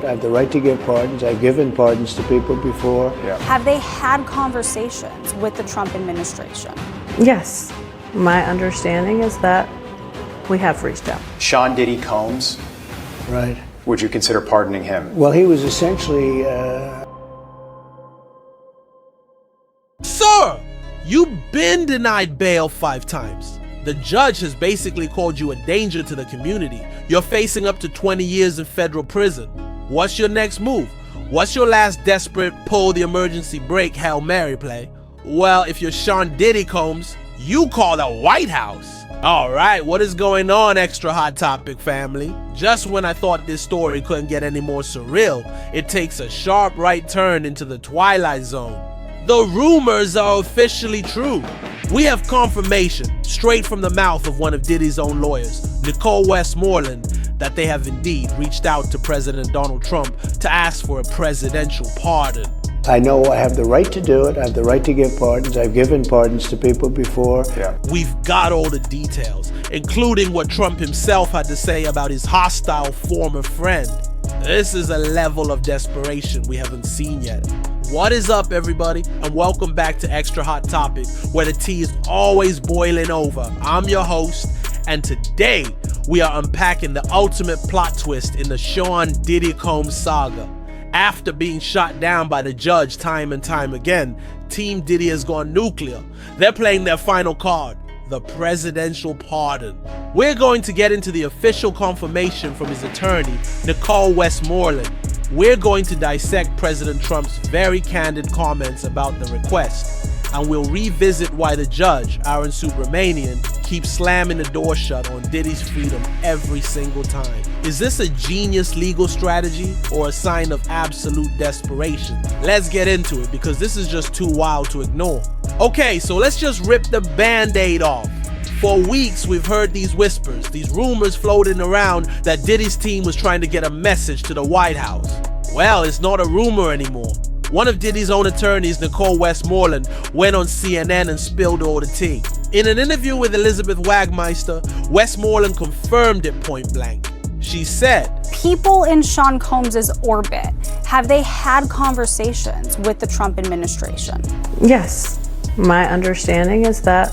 I have the right to give pardons. I've given pardons to people before. Yeah. Have they had conversations with the Trump administration? Yes. My understanding is that we have reached out. Sean Diddy Combs, Right. would you consider pardoning him? Well, he was essentially... Sir, you've been denied bail 5 times. The judge has basically called you a danger to the community. You're facing up to 20 years in federal prison. What's your next move? What's your last desperate pull the emergency brake Hail Mary play? Well, if you're Sean Diddy Combs, you call the White House. Alright, what is going on, Extra Hot Topic family? Just when I thought this story couldn't get any more surreal, it takes a sharp right turn into the Twilight Zone. The rumors are officially true. We have confirmation, straight from the mouth of one of Diddy's own lawyers, Nicole Westmoreland, that they have indeed reached out to President Donald Trump to ask for a presidential pardon. I know I have the right to do it. I have the right to give pardons. I've given pardons to people before. Yeah. We've got all the details, including what Trump himself had to say about his hostile former friend. This is a level of desperation we haven't seen yet. What is up, everybody, and welcome back to Extra Hot Topic, where the tea is always boiling over. I'm your host, and today we are unpacking the ultimate plot twist in the Sean Diddy Combs saga. After being shot down by the judge time and time again, Team Diddy has gone nuclear. They're playing their final card, the presidential pardon. We're going to get into the official confirmation from his attorney, Nicole Westmoreland. We're going to dissect President Trump's very candid comments about the request, and we'll revisit why the judge, Arun Subramanian, keeps slamming the door shut on Diddy's freedom every single time. Is this a genius legal strategy or a sign of absolute desperation? Let's get into it, because this is just too wild to ignore. Okay, so let's just rip the band-aid off. For weeks, we've heard these whispers, these rumors floating around that Diddy's team was trying to get a message to the White House. Well, it's not a rumor anymore. One of Diddy's own attorneys, Nicole Westmoreland, went on CNN and spilled all the tea. In an interview with Elizabeth Wagmeister, Westmoreland confirmed it point blank. She said, People in Sean Combs' orbit, have they had conversations with the Trump administration? Yes. My understanding is that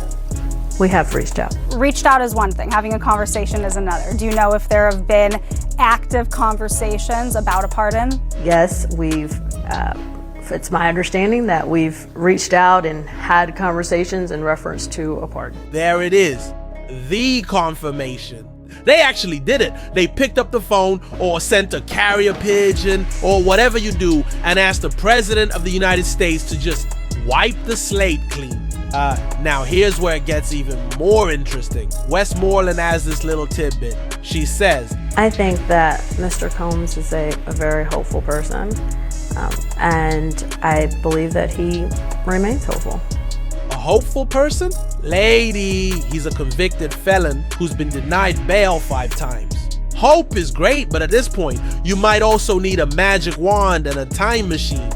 we have reached out. Reached out is one thing, having a conversation is another. Do you know if there have been active conversations about a pardon? Yes, it's my understanding that we've reached out and had conversations in reference to a pardon. there it is, the confirmation. They actually did it. They picked up the phone or sent a carrier pigeon or whatever you do and asked the President of the United States to just wipe the slate clean. Now here's where it gets even more interesting. Westmoreland has this little tidbit. She says, I think that Mr. Combs is a very hopeful person, and I believe that he remains hopeful. a hopeful person? Lady, he's a convicted felon who's been denied bail 5 times. Hope is great, but at this point, you might also need a magic wand and a time machine.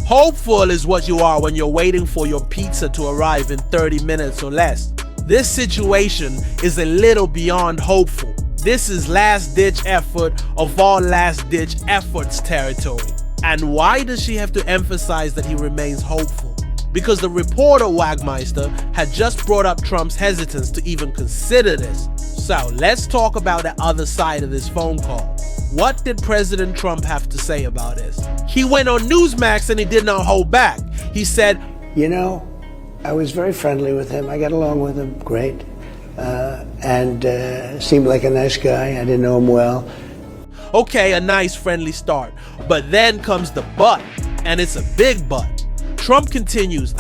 Hopeful is what you are when you're waiting for your pizza to arrive in 30 minutes or less. This situation is a little beyond hopeful. This is last-ditch effort of all last-ditch efforts territory. And why does she have to emphasize that he remains hopeful? Because the reporter Wagmeister had just brought up Trump's hesitance to even consider this. So let's talk about the other side of this phone call. What did President Trump have to say about this? He went on Newsmax and he did not hold back. He said, You know, I was very friendly with him. I got along with him great. And seemed like a nice guy. I didn't know him well. okay, a nice friendly start. But then comes the but, and it's a big but. Trump continues,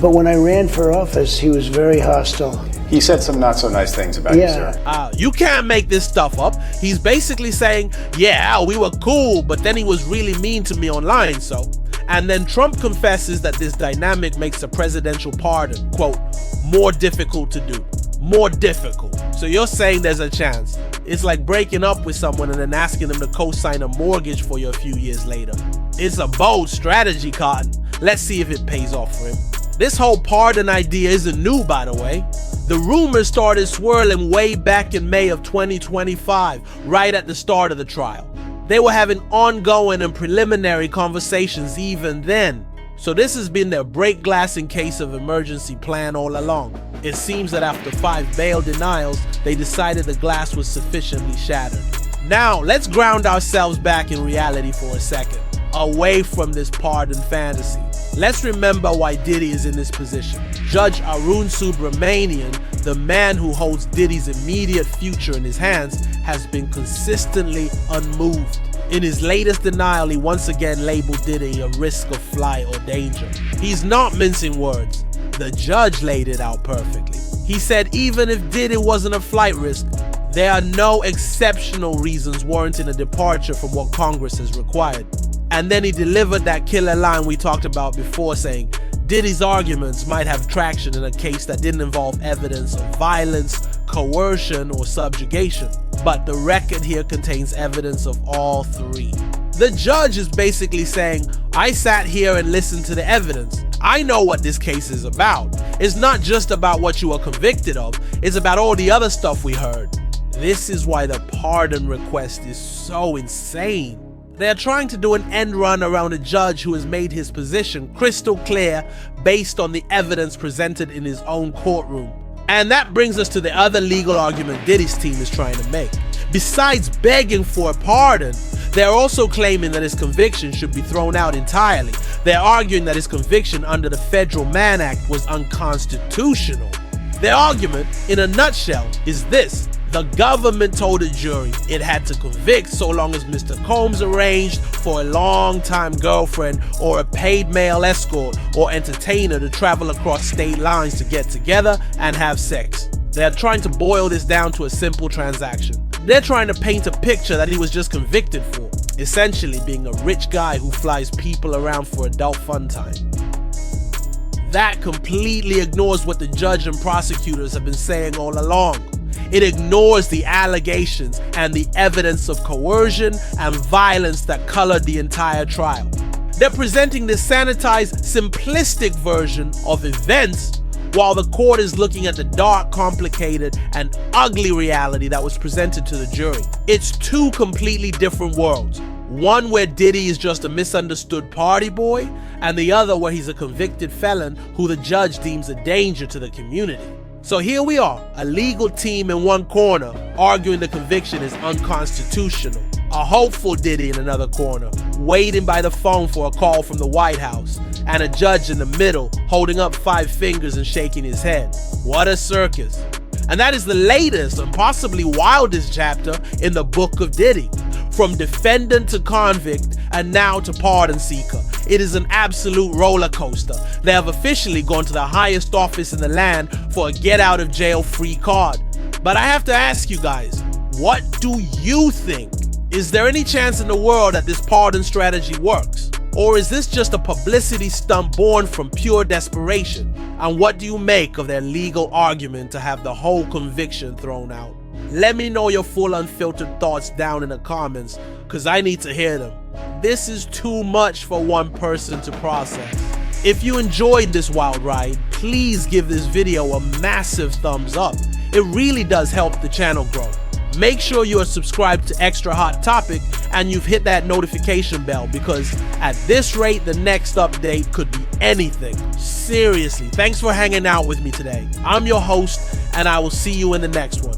But when I ran for office, he was very hostile. He said some not so nice things about you, sir. you can't make this stuff up. He's basically saying, yeah, we were cool, but then he was really mean to me online, so. And then Trump confesses that this dynamic makes a presidential pardon, quote, more difficult to do. More difficult. So you're saying there's a chance. It's like breaking up with someone and then asking them to co-sign a mortgage for you a few years later. It's a bold strategy, Cotton. Let's see if it pays off for him. This whole pardon idea isn't new, by the way. The rumors started swirling way back in May of 2025, right at the start of the trial. They were having ongoing and preliminary conversations even then. So this has been their break glass in case of emergency plan all along. It seems that after 5 bail denials, they decided the glass was sufficiently shattered. Now, let's ground ourselves back in reality for a second, away from this pardon fantasy. Let's remember why Diddy is in this position. Judge Arun Subramanian, the man who holds Diddy's immediate future in his hands, has been consistently unmoved. In his latest denial, he once again labeled Diddy a risk of flight or danger. He's not mincing words. The judge laid it out perfectly. He said even if Diddy wasn't a flight risk, there are no exceptional reasons warranting a departure from what Congress has required. And then he delivered that killer line we talked about before, saying Diddy's arguments might have traction in a case that didn't involve evidence of violence, coercion, or subjugation. But the record here contains evidence of all three. The judge is basically saying, I sat here and listened to the evidence. I know what this case is about. It's not just about what you were convicted of, it's about all the other stuff we heard. This is why the pardon request is so insane. They're trying to do an end run around a judge who has made his position crystal clear based on the evidence presented in his own courtroom. And that brings us to the other legal argument Diddy's team is trying to make. Besides begging for a pardon, they're also claiming that his conviction should be thrown out entirely. They're arguing that his conviction under the Federal Mann Act was unconstitutional. Their argument, in a nutshell, is this. The government told the jury it had to convict so long as Mr. Combs arranged for a long-time girlfriend or a paid male escort or entertainer to travel across state lines to get together and have sex. They're trying to boil this down to a simple transaction. They're trying to paint a picture that he was just convicted for, essentially being a rich guy who flies people around for adult fun time. That completely ignores what the judge and prosecutors have been saying all along. It ignores the allegations and the evidence of coercion and violence that colored the entire trial. They're presenting this sanitized, simplistic version of events while the court is looking at the dark, complicated, and ugly reality that was presented to the jury. It's two completely different worlds. One where Diddy is just a misunderstood party boy, and the other where he's a convicted felon who the judge deems a danger to the community. So here we are, a legal team in one corner arguing the conviction is unconstitutional. A hopeful Diddy in another corner, waiting by the phone for a call from the White House, and a judge in the middle holding up 5 fingers and shaking his head. What a circus. And that is the latest and possibly wildest chapter in the book of Diddy. From defendant to convict and now to pardon seeker. It is an absolute roller coaster. They have officially gone to the highest office in the land for a get out of jail free card. But I have to ask you guys, what do you think? Is there any chance in the world that this pardon strategy works? Or is this just a publicity stunt born from pure desperation? And what do you make of their legal argument to have the whole conviction thrown out? Let me know your full unfiltered thoughts down in the comments, because I need to hear them. This is too much for one person to process. If you enjoyed this wild ride, please give this video a massive thumbs up. It really does help the channel grow. Make sure you are subscribed to Extra Hot Topic and you've hit that notification bell, because at this rate the next update could be anything. Seriously, thanks for hanging out with me today. I'm your host and I will see you in the next one.